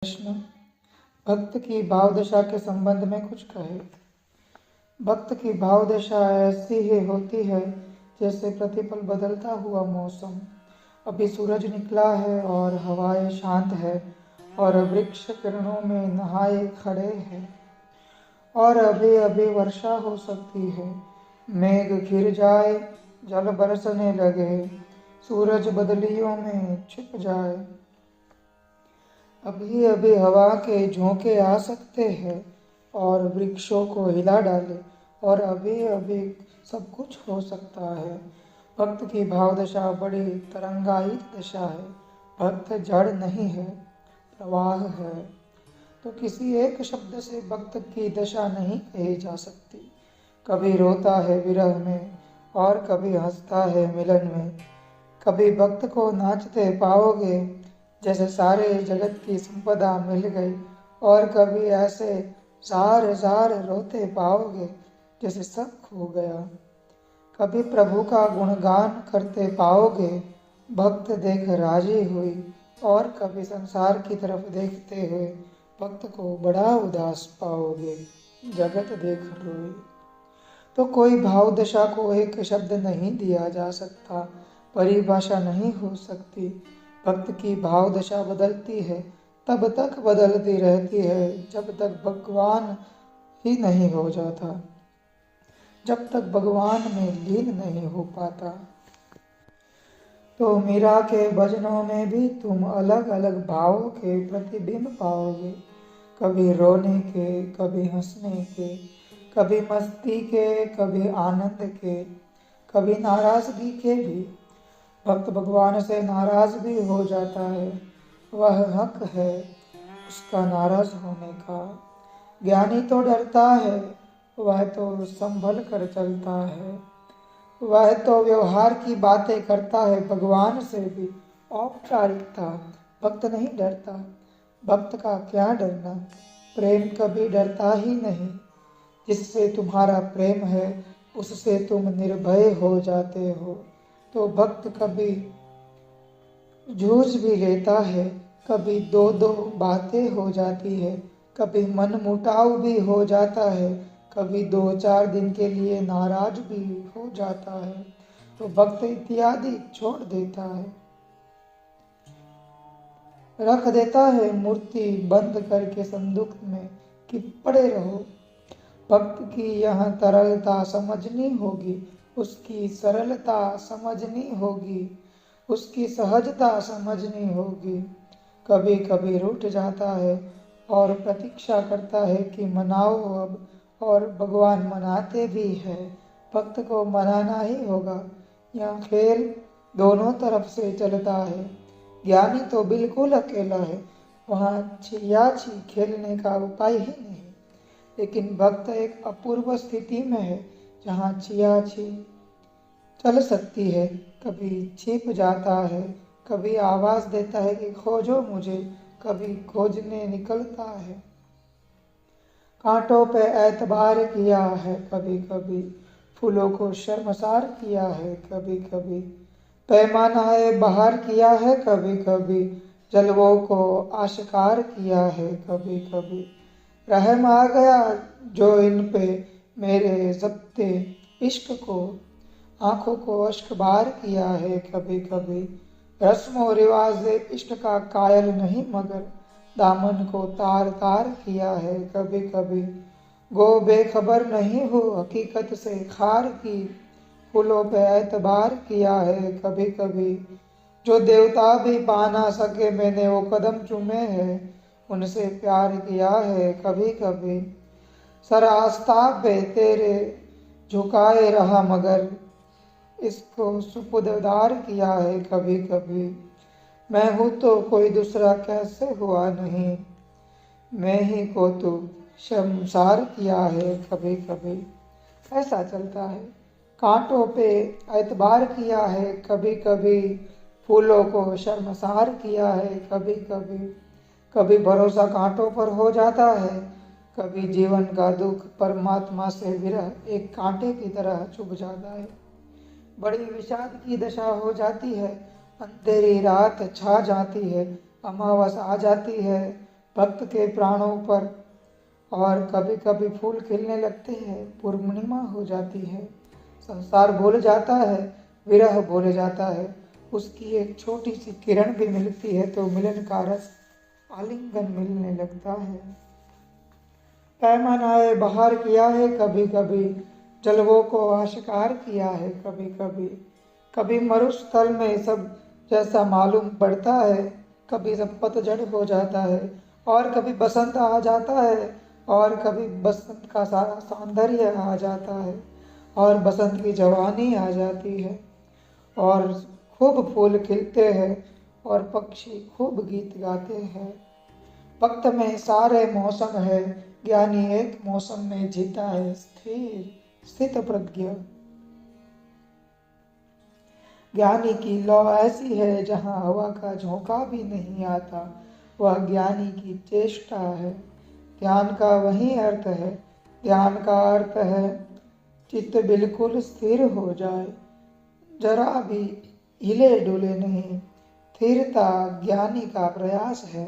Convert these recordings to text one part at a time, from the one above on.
कृष्ण भक्त की भाव दशा के संबंध में कुछ कहे। भक्त की भाव दशा ऐसी ही होती है जैसे प्रतिपल बदलता हुआ मौसम। अभी सूरज निकला है और हवाएं शांत है और वृक्ष किरणों में नहाए खड़े हैं और अभी अभी वर्षा हो सकती है। मेघ घिर जाए, जल बरसने लगे, सूरज बदलियों में छिप जाए। अभी अभी हवा के झोंके आ सकते हैं और वृक्षों को हिला डाले और अभी अभी सब कुछ हो सकता है। भक्त की भाव दशा बड़ी तरंगायित दशा है। भक्त जड़ नहीं है, प्रवाह है। तो किसी एक शब्द से भक्त की दशा नहीं कही जा सकती। कभी रोता है विरह में और कभी हंसता है मिलन में। कभी भक्त को नाचते पाओगे जैसे सारे जगत की संपदा मिल गई और कभी ऐसे जार जार रोते पाओगे जैसे सब खो गया। कभी प्रभु का गुणगान करते पाओगे, भक्त देख राजी हुई, और कभी संसार की तरफ देखते हुए भक्त को बड़ा उदास पाओगे, जगत देख रोई। तो कोई भाव दशा को एक शब्द नहीं दिया जा सकता, परिभाषा नहीं हो सकती। भक्त की भाव दशा बदलती है, तब तक बदलती रहती है जब तक भगवान ही नहीं हो जाता, जब तक भगवान में लीन नहीं हो पाता। तो मीरा के भजनों में भी तुम अलग अलग भावों के प्रतिबिंब पाओगे, कभी रोने के, कभी हंसने के, कभी मस्ती के, कभी आनंद के, कभी नाराजगी के भी। भक्त भगवान से नाराज भी हो जाता है, वह हक है उसका नाराज होने का। ज्ञानी तो डरता है, वह तो संभल कर चलता है। वह तो व्यवहार की बातें करता है भगवान से भी, औपचारिकता। भक्त नहीं डरता, भक्त का क्या डरना, प्रेम कभी डरता ही नहीं। जिससे तुम्हारा प्रेम है उससे तुम निर्भय हो जाते हो। तो भक्त कभी जूझ भी लेता है, कभी दो दो बातें हो जाती है, कभी मन मुटाव भी हो जाता है, कभी 2-4 दिन के लिए नाराज भी हो जाता है। तो भक्त इत्यादि छोड़ देता है, रख देता है मूर्ति बंद करके संदूक में कि पड़े रहो। भक्त की यह तरलता समझनी होगी, उसकी सरलता समझनी होगी, उसकी सहजता समझनी होगी। कभी कभी रूठ जाता है और प्रतीक्षा करता है कि मनाओ अब, और भगवान मनाते भी है। भक्त को मनाना ही होगा। यह खेल दोनों तरफ से चलता है। ज्ञानी तो बिल्कुल अकेला है, वहाँ छियाछी खेलने का उपाय ही नहीं। लेकिन भक्त एक अपूर्व स्थिति में है जहाँ छियाछी चल सकती है। कभी छिप जाता है, कभी आवाज देता है कि खोजो मुझे, कभी खोजने निकलता है। कांटों पे एतबार किया है कभी कभी, फूलों को शर्मसार किया है कभी कभी, पैमानाए बहार किया है कभी कभी, जलवों को आश्कार किया है कभी कभी। रहम आ गया जो इन पे मेरे ज़ब्ते इश्क को, आंखों को अश्कबार किया है कभी कभी। रस्म और रिवाज इश्क का कायल नहीं मगर दामन को तार तार किया है कभी कभी। गो बेखबर नहीं हो हकीकत से खार की, फूलों पे एतबार किया है कभी कभी। जो देवता भी पा ना सके मैंने वो कदम चूमे हैं, उनसे प्यार किया है कभी कभी। सर आस्ताब पे तेरे झुकाए रहा मगर इसको सुपुर्ददार किया है कभी कभी। मैं हूँ तो कोई दूसरा कैसे हुआ नहीं, मैं ही को तू शर्मसार किया है कभी कभी। ऐसा चलता है। कांटों पे एतबार किया है कभी कभी, फूलों को शर्मसार किया है कभी कभी। कभी भरोसा कांटों पर हो जाता है, कभी जीवन का दुख परमात्मा से विरह एक कांटे की तरह चुभ जाता है। बड़ी विषाद की दशा हो जाती है, अंधेरी रात छा जाती है, अमावस आ जाती है, भक्त के प्राणों पर। और कभी कभी फूल खिलने लगते हैं, पूर्णिमा हो जाती है, संसार भूल जाता है, विरह भूल जाता है, उसकी एक छोटी सी किरण भी मिलती है तो मिलन का रस आलिंगन मिलने लगता है। पैमानाए बहार किया है कभी कभी, जलवों को आशिकार किया है कभी कभी। कभी मरुस्थल में सब जैसा मालूम पड़ता है, कभी सब पतझड़ हो जाता है, और कभी बसंत आ जाता है, और कभी बसंत का सारा सौंदर्य आ जाता है, और बसंत की जवानी आ जाती है, और खूब फूल खिलते हैं, और पक्षी खूब गीत गाते हैं। वक्त में सारे मौसम है, ज्ञानी एक मौसम में जीता है स्थिर स्थित प्रज्ञ। ज्ञानी की लौ ऐसी है जहाँ हवा का झोंका भी नहीं आता, वह ज्ञानी की चेष्टा है। ध्यान का वही अर्थ है, ध्यान का अर्थ है चित्त बिल्कुल स्थिर हो जाए, जरा भी हिले डुले नहीं। स्थिरता ज्ञानी का प्रयास है।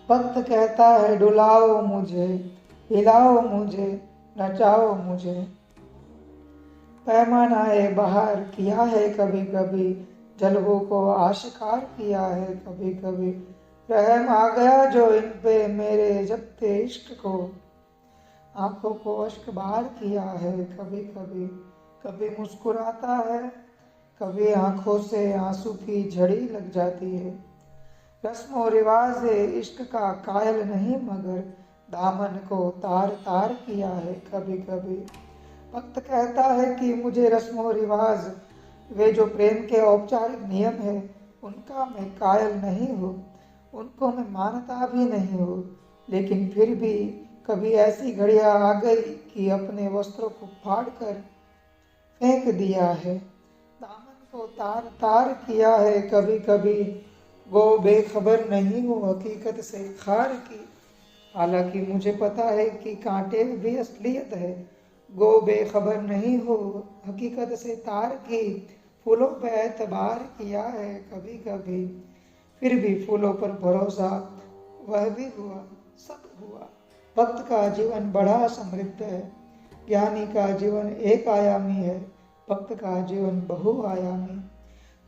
भक्त कहता है डुलाओ मुझे, हिलाओ मुझे, नचाओ मुझे। पैमानाए बहार किया है कभी कभी, जलवों को आशिकार किया है कभी कभी। रहम आ गया जो इन पे मेरे जबते इश्क को, आंखों को अश्क बार किया है कभी कभी। कभी मुस्कुराता है, कभी आंखों से आंसू की झड़ी लग जाती है। रस्म और रिवाज इश्क का कायल नहीं, मगर दामन को तार तार किया है कभी कभी। भक्त कहता है कि मुझे रस्म और रिवाज, वे जो प्रेम के औपचारिक नियम है, उनका मैं कायल नहीं हूँ, उनको मैं मानता भी नहीं हूँ। लेकिन फिर भी कभी ऐसी घड़ियाँ आ गई कि अपने वस्त्रों को फाड़ कर फेंक दिया है, दामन को तार तार किया है कभी कभी। वो बेखबर नहीं हूँ हकीकत से खार की, हालांकि मुझे पता है कि कांटे भी असलियत है। गो बेखबर नहीं हो हकीकत से तार की, फूलों पे एतबार किया है कभी कभी। फिर भी फूलों पर भरोसा, वह भी हुआ, सब हुआ। भक्त का जीवन बड़ा समृद्ध है, ज्ञानी का जीवन एक आयामी है, भक्त का जीवन बहुआयामी।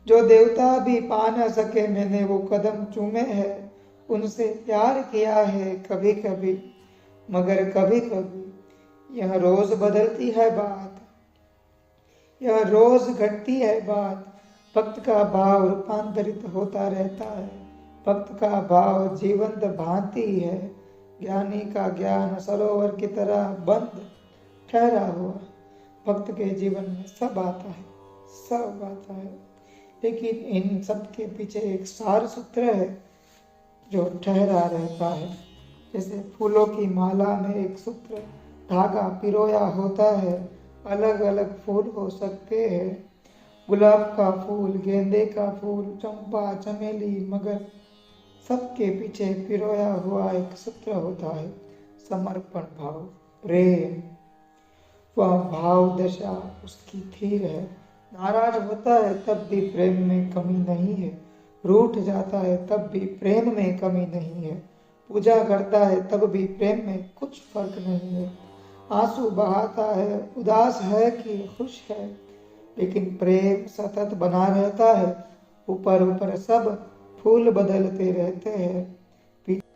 जो देवता भी पा न सके मैंने वो कदम चूमे हैं, उनसे प्यार किया है कभी कभी, मगर कभी कभी यह रोज बदलती है बात, यह रोज घटती है बात। भक्त का भाव रूपांतरित होता रहता है, भक्त का भाव जीवंत भांति है। ज्ञानी का ज्ञान सरोवर की तरह बंद ठहरा हुआ। भक्त के जीवन में सब आता है, सब आता है, लेकिन इन सब के पीछे एक सार सूत्र है जो ठहरा रहता है। जैसे फूलों की माला में एक सूत्र धागा पिरोया होता है, अलग अलग फूल हो सकते हैं, गुलाब का फूल, गेंदे का फूल, चंपा, चमेली, मगर सबके पीछे पिरोया हुआ एक सूत्र होता है, समर्पण भाव, प्रेम। वह भाव दशा उसकी थीर है। नाराज होता है तब भी प्रेम में कमी नहीं है, रूठ जाता है तब भी प्रेम में कमी नहीं है, पूजा करता है तब भी प्रेम में कुछ फर्क नहीं है, आंसू बहाता है, उदास है कि खुश है, लेकिन प्रेम सतत बना रहता है। ऊपर ऊपर सब फूल बदलते रहते हैं,